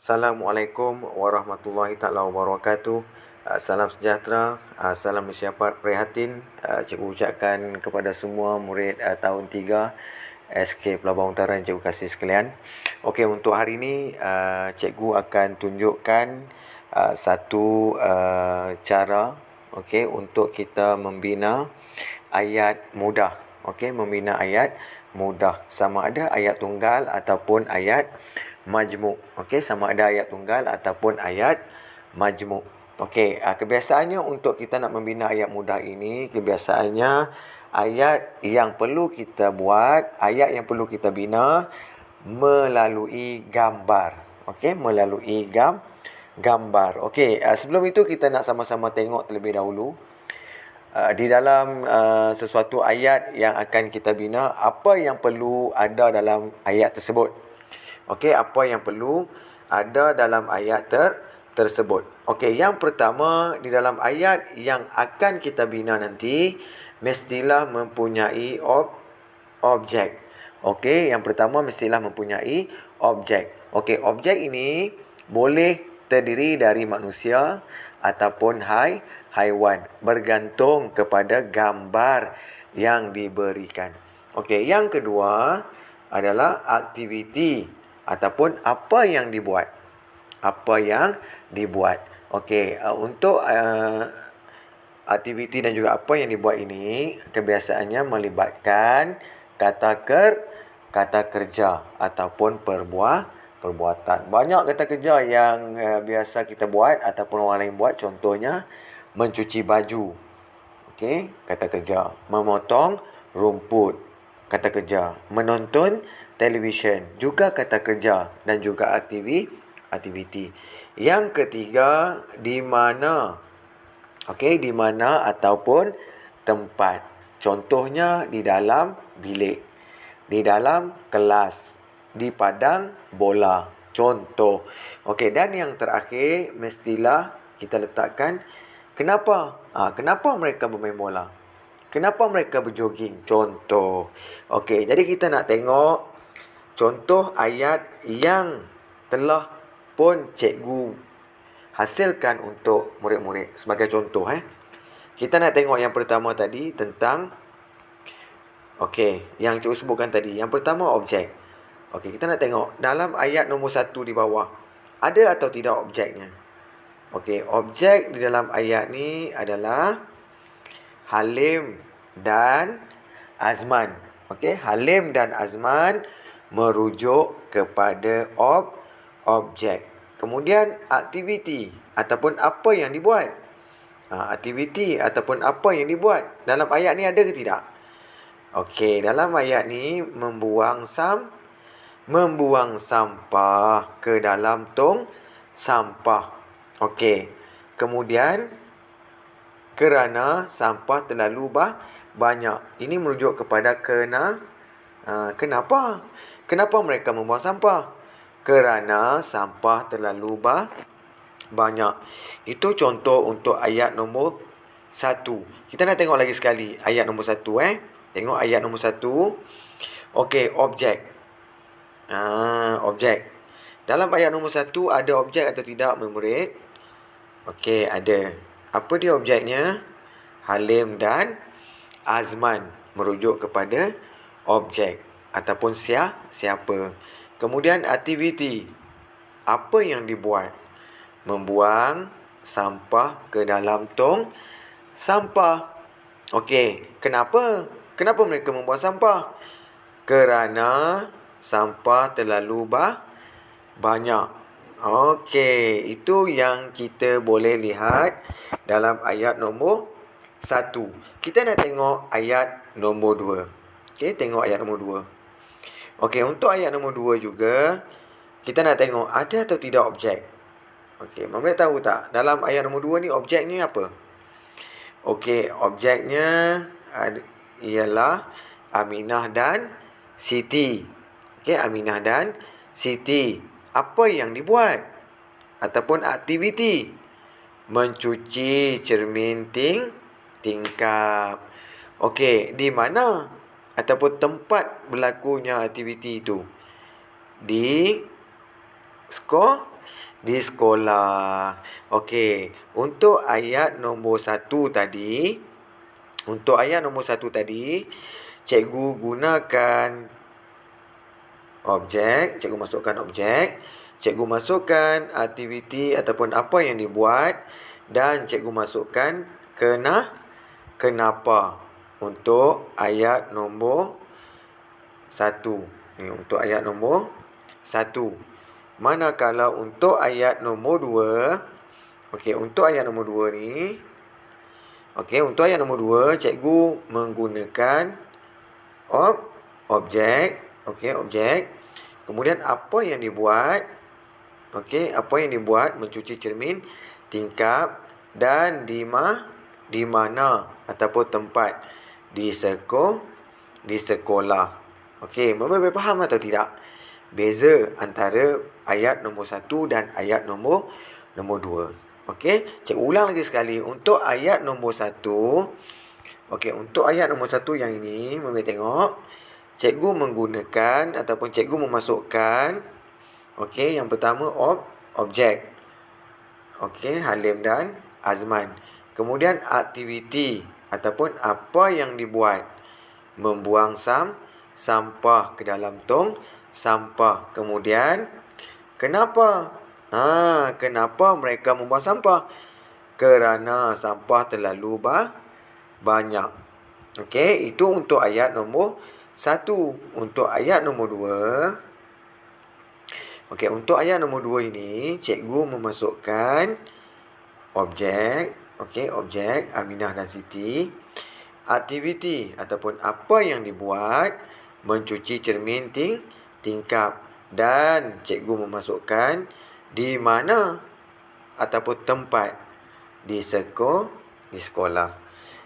Assalamualaikum warahmatullahi taala wabarakatuh. Salam sejahtera, salam bersyafaat prihatin. Cikgu ucapkan kepada semua murid tahun 3 SK Pelabang Utara yang cikgu kasih sekalian. Okey, untuk hari ini cikgu akan tunjukkan satu cara untuk kita membina ayat mudah. Membina ayat mudah, sama ada ayat tunggal ataupun ayat majmuk. Sama ada ayat tunggal ataupun ayat majmuk. Kebiasaannya untuk kita nak membina ayat mudah ini, kebiasaannya ayat yang perlu kita buat, ayat yang perlu kita bina melalui gambar. Melalui gambar. Sebelum itu kita nak sama-sama tengok terlebih dahulu di dalam sesuatu ayat yang akan kita bina, apa yang perlu ada dalam ayat tersebut. Apa yang perlu ada dalam ayat tersebut. Yang pertama, di dalam ayat yang akan kita bina nanti, mestilah mempunyai objek. Yang pertama mestilah mempunyai objek. Objek ini boleh terdiri dari manusia ataupun haiwan, bergantung kepada gambar yang diberikan. Yang kedua adalah aktiviti ataupun apa yang dibuat. Untuk aktiviti dan juga apa yang dibuat ini kebiasaannya melibatkan kata kerja ataupun perbuatan. Banyak kata kerja yang biasa kita buat ataupun orang lain buat. Contohnya mencuci baju. Kata kerja. Memotong rumput. Kata kerja. Menonton televisyen, juga kata kerja dan juga aktiviti. Yang ketiga, di mana. Di mana ataupun tempat. Contohnya di dalam bilik, di dalam kelas, di padang bola. Contoh. Dan yang terakhir, mestilah kita letakkan kenapa. Kenapa mereka bermain bola? Kenapa mereka berjoging? Contoh. Jadi kita nak tengok contoh ayat yang telah pun cikgu hasilkan untuk murid-murid sebagai contoh. Kita nak tengok yang pertama tadi tentang yang cikgu sebutkan tadi. Yang pertama objek. Kita nak tengok dalam ayat nombor 1 di bawah, ada atau tidak objeknya. Objek di dalam ayat ni adalah Halim dan Azman. Halim dan Azman merujuk kepada objek. Kemudian aktiviti ataupun apa yang dibuat. Aktiviti ataupun apa yang dibuat dalam ayat ni ada ke tidak? Dalam ayat ni membuang sampah ke dalam tong sampah. Kemudian kerana sampah terlalu banyak. Ini merujuk kepada kenapa? Kenapa mereka membuang sampah? Kerana sampah terlalu banyak. Itu contoh untuk ayat nombor 1. Kita nak tengok lagi sekali ayat nombor 1. Tengok ayat nombor 1. Objek. Objek. Dalam ayat nombor 1 ada objek atau tidak, murid? Ada. Apa dia objeknya? Halim dan Azman, merujuk kepada objek ataupun siapa. Kemudian aktiviti. Apa yang dibuat? Membuang sampah ke dalam tong sampah. Kenapa? Kenapa mereka membuang sampah? Kerana sampah terlalu banyak. Itu yang kita boleh lihat dalam ayat nombor 1. Kita nak tengok ayat nombor 2. Tengok ayat nombor 2. Untuk ayat nombor 2 juga, kita nak tengok ada atau tidak objek. Murid tahu tak? Dalam ayat nombor 2 ni objeknya apa? Objeknya ialah Aminah dan Siti. Aminah dan Siti. Apa yang dibuat? Ataupun aktiviti? Mencuci cermin tingkap. Di mana? Ataupun tempat berlakunya aktiviti itu? Di Di sekolah. Okey, untuk ayat nombor 1 tadi, cikgu gunakan objek, cikgu masukkan objek, cikgu masukkan aktiviti ataupun apa yang dibuat dan cikgu masukkan kenapa untuk ayat nombor 1. Ni untuk ayat nombor 1. Manakala untuk ayat nombor 2, untuk ayat nombor 2 ni, untuk ayat nombor 2, cikgu menggunakan objek, objek. Kemudian apa yang dibuat? Apa yang dibuat? Mencuci cermin, tingkap dan di mana ataupun tempat di sekolah. Boleh faham atau tidak? Beza antara ayat nombor 1 dan ayat nombor 2. Cikgu ulang lagi sekali. Untuk ayat nombor 1, untuk ayat nombor 1 yang ini, boleh tengok. Cikgu menggunakan ataupun cikgu memasukkan, yang pertama objek. Halim dan Azman. Kemudian aktiviti ataupun apa yang dibuat. Membuang sampah ke dalam tong sampah. Kemudian kenapa? Kenapa mereka membuang sampah? Kerana sampah terlalu banyak. Itu untuk ayat nombor 1. Untuk ayat nombor 2, untuk ayat nombor 2 ini, cikgu memasukkan objek, objek Aminah dan Siti. Aktiviti ataupun apa yang dibuat, mencuci cermin tingkap, dan cikgu memasukkan di mana ataupun tempat di sekolah.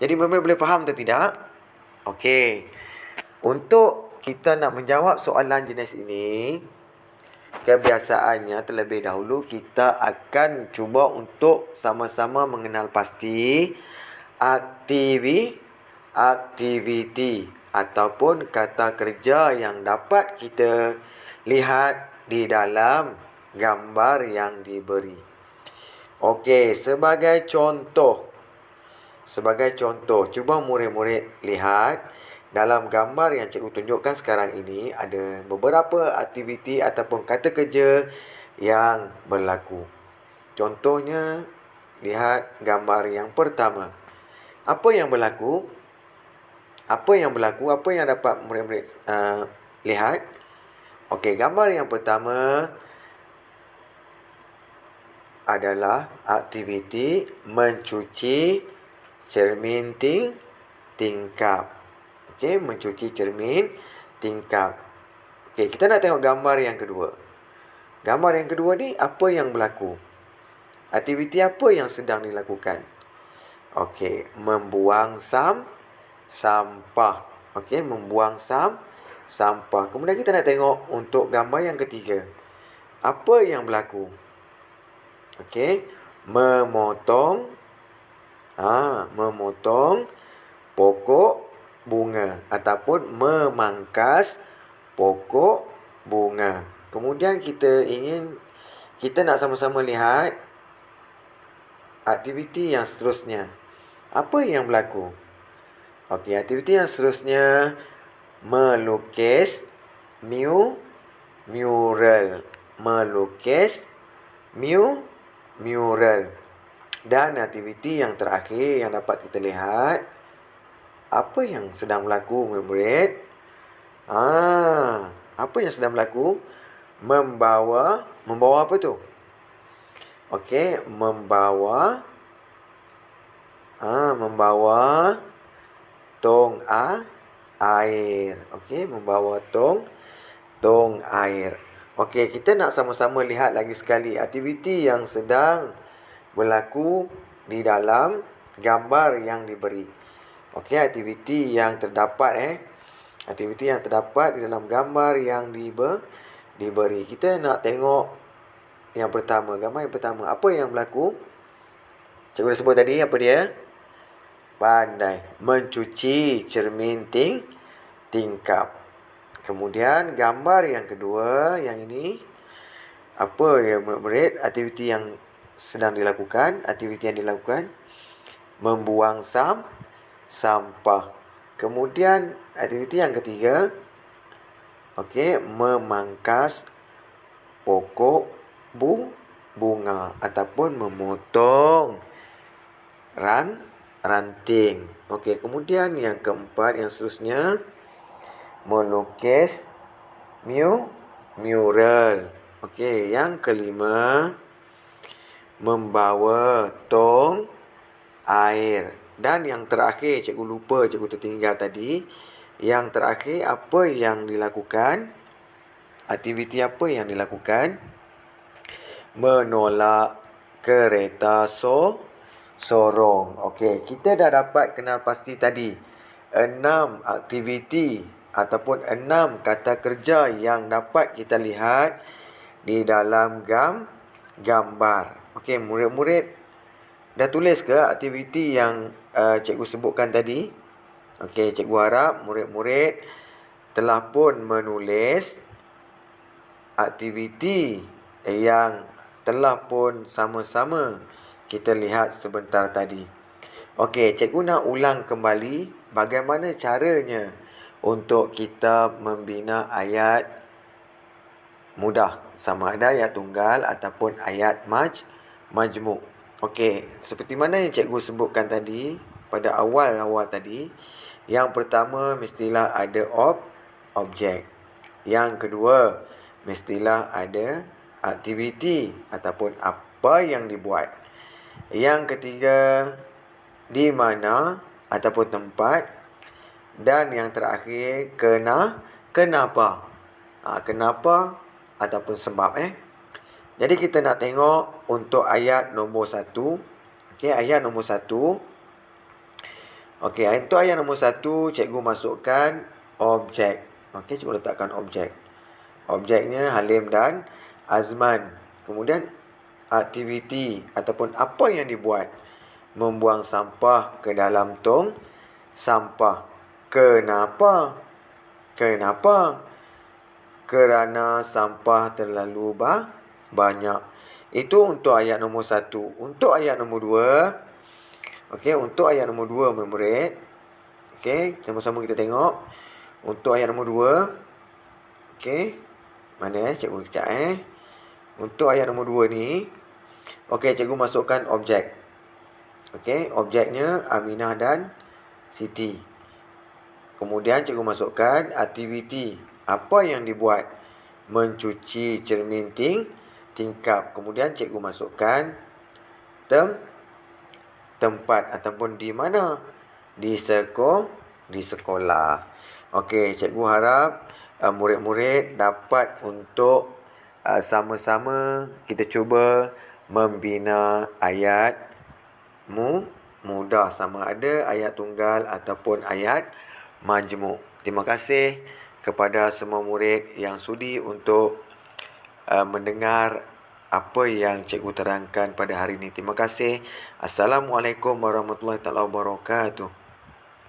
Jadi boleh faham atau tidak? Untuk kita nak menjawab soalan jenis ini, kebiasaannya terlebih dahulu kita akan cuba untuk sama-sama mengenal pasti aktiviti ataupun kata kerja yang dapat kita lihat di dalam gambar yang diberi. Sebagai contoh, cuba murid-murid lihat dalam gambar yang cikgu tunjukkan sekarang ini, ada beberapa aktiviti ataupun kata kerja yang berlaku. Contohnya, lihat gambar yang pertama. Apa yang berlaku? Apa yang dapat murid-murid lihat? Gambar yang pertama adalah aktiviti mencuci cermin tingkap. Mencuci cermin tingkap. Kita nak tengok gambar yang kedua. Gambar yang kedua ni, apa yang berlaku? Aktiviti apa yang sedang dilakukan? Membuang sampah. Membuang sampah. Kemudian kita nak tengok untuk gambar yang ketiga. Apa yang berlaku? Memotong pokok bunga ataupun memangkas pokok bunga. Kemudian kita nak sama-sama lihat aktiviti yang seterusnya. Apa yang berlaku? Aktiviti yang seterusnya, melukis mural. Mural. Dan aktiviti yang terakhir yang dapat kita lihat, apa yang sedang berlaku, murid-murid? Apa yang sedang berlaku? Membawa apa tu? Membawa tong air. Membawa tong air. Kita nak sama-sama lihat lagi sekali aktiviti yang sedang berlaku di dalam gambar yang diberi. Aktiviti yang terdapat di dalam gambar yang diberi. Kita nak tengok yang pertama, gambar yang pertama. Apa yang berlaku? Cikgu dah sebut tadi, apa dia? Pandai mencuci cermin tingkap. Kemudian gambar yang kedua, yang ini, Apa ya murid-murid? Aktiviti yang sedang dilakukan, aktiviti yang dilakukan membuang sampah. Kemudian aktiviti yang ketiga, okey, memangkas pokok bunga ataupun memotong ranting. Okey, kemudian yang keempat, yang seterusnya, melukis mural. Okey, yang kelima, membawa tong air. Dan yang terakhir, cikgu lupa, cikgu tertinggal tadi. Yang terakhir, apa yang dilakukan? Aktiviti apa yang dilakukan? Menolak kereta sorong. Okey, kita dah dapat kenal pasti tadi 6 aktiviti ataupun 6 kata kerja yang dapat kita lihat di dalam gambar. Okey, murid-murid dah tulis ke aktiviti yang cikgu sebutkan tadi? Okey, cikgu harap murid-murid telah pun menulis aktiviti yang telah pun sama-sama kita lihat sebentar tadi. Okey, cikgu nak ulang kembali bagaimana caranya untuk kita membina ayat mudah, sama ada ayat tunggal ataupun ayat majmuk. Okey, seperti mana yang cikgu sebutkan tadi pada awal-awal tadi, yang pertama mestilah ada objek. Yang kedua, mestilah ada aktiviti ataupun apa yang dibuat. Yang ketiga, di mana ataupun tempat. Dan yang terakhir, kenapa. Kenapa ataupun sebab. Jadi kita nak tengok untuk ayat nombor 1. Okey, ayat nombor 1. Okey, untuk ayat nombor 1, cikgu masukkan objek. Okey, cikgu letakkan objek. Objeknya Halim dan Azman. Kemudian aktiviti ataupun apa yang dibuat? Membuang sampah ke dalam tong sampah. Kenapa? Kerana sampah terlalu banyak. Itu untuk ayat nombor 1. Untuk ayat nombor 2. Okey, untuk ayat nombor 2 murid. Okey, sama-sama kita tengok. Untuk ayat nombor 2. Okey. Mana cikgu kejap Untuk ayat nombor 2 ni. Okey, cikgu masukkan objek. Okey, objeknya Aminah dan Siti. Kemudian cikgu masukkan aktiviti. Apa yang dibuat? Mencuci cermin tingkap. Kemudian cikgu masukkan tempat ataupun di mana? Di sekolah. Okey, cikgu harap murid-murid dapat untuk sama-sama kita cuba membina ayat mudah, sama ada ayat tunggal ataupun ayat majmuk. Terima kasih kepada semua murid yang sudi untuk mendengar apa yang cikgu terangkan pada hari ini. Terima kasih. Assalamualaikum warahmatullahi wabarakatuh.